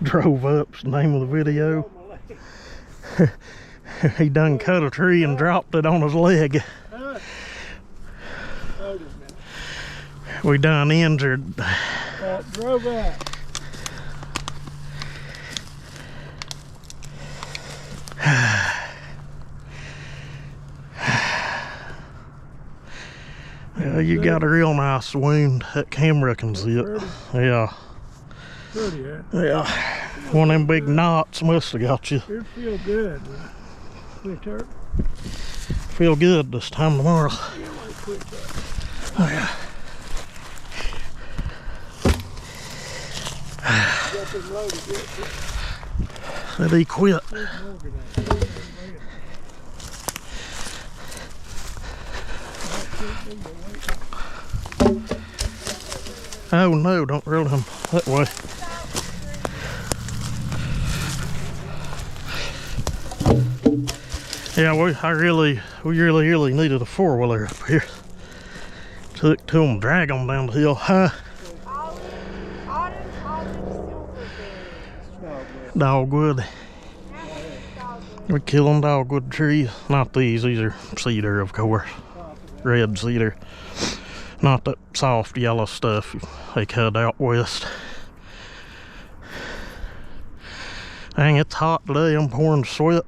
drove up's the name of the video. He done cut a tree and dropped it on his leg. We done injured. Drove out. Yeah, you got a real nice wound. That camera can see it. Yeah. Pretty, huh? Yeah. One of them big knots must have got you. It feel good. Quit hurt. Feel good this time tomorrow. Oh yeah. Said he quit. Oh no, don't roll him that way. Yeah, we really needed a four-wheeler up here. Took to them, drag them down the hill. Huh? Dogwood. We're killing dogwood trees. Not these are cedar, of course. Red cedar. Not that soft yellow stuff they cut out west. Dang, it's hot today. I'm pouring sweat.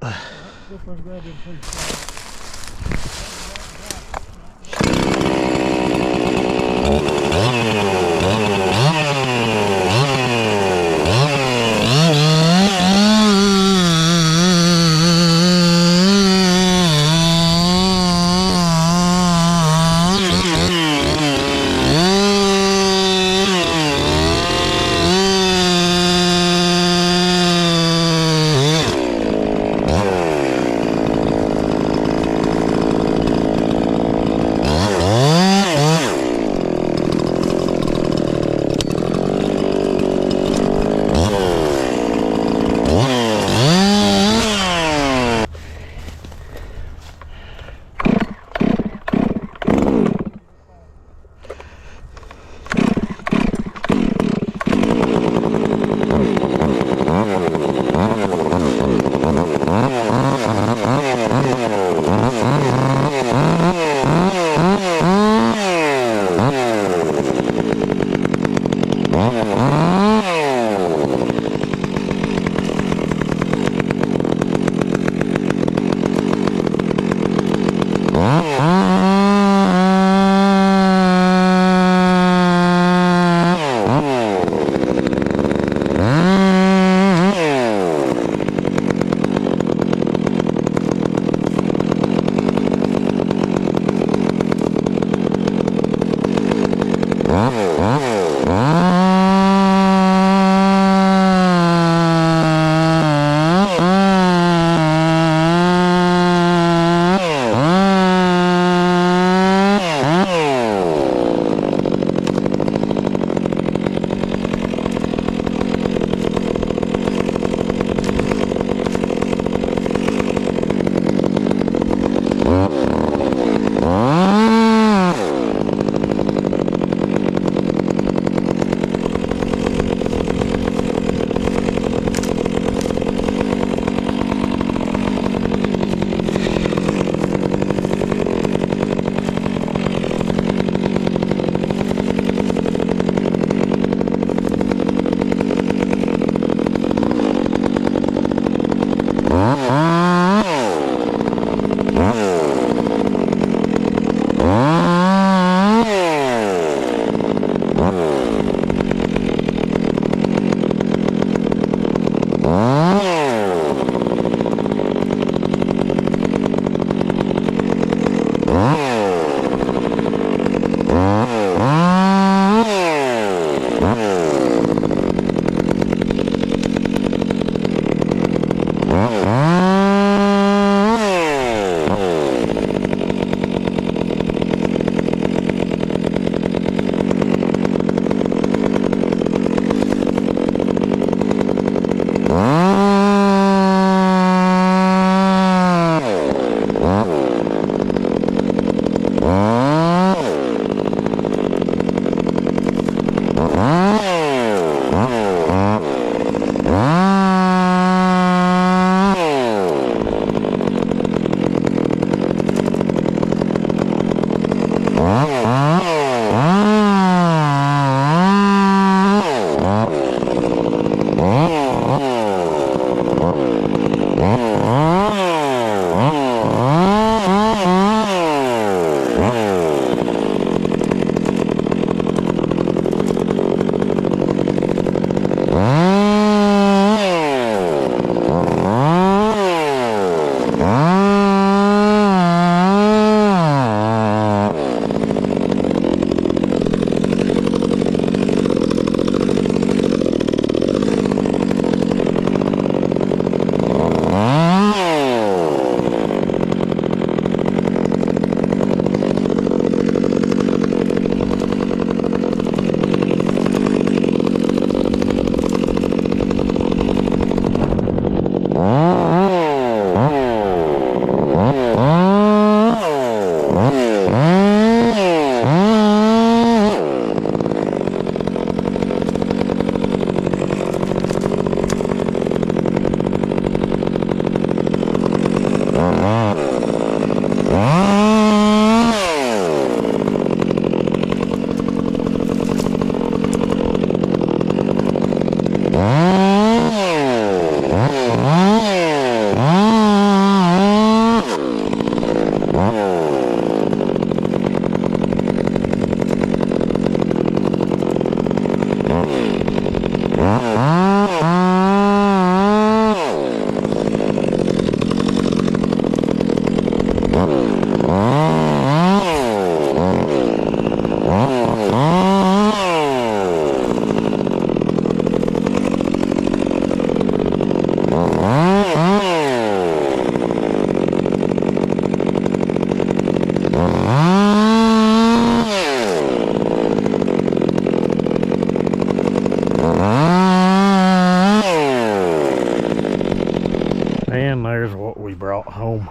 brought home.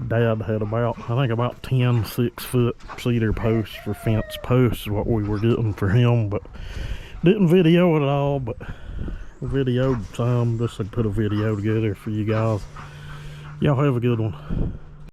Dad had about, I think about 10 6-foot cedar posts for fence posts, what we were getting for him, but didn't video it all, but videoed some. Just to put a video together for you guys. Y'all have a good one.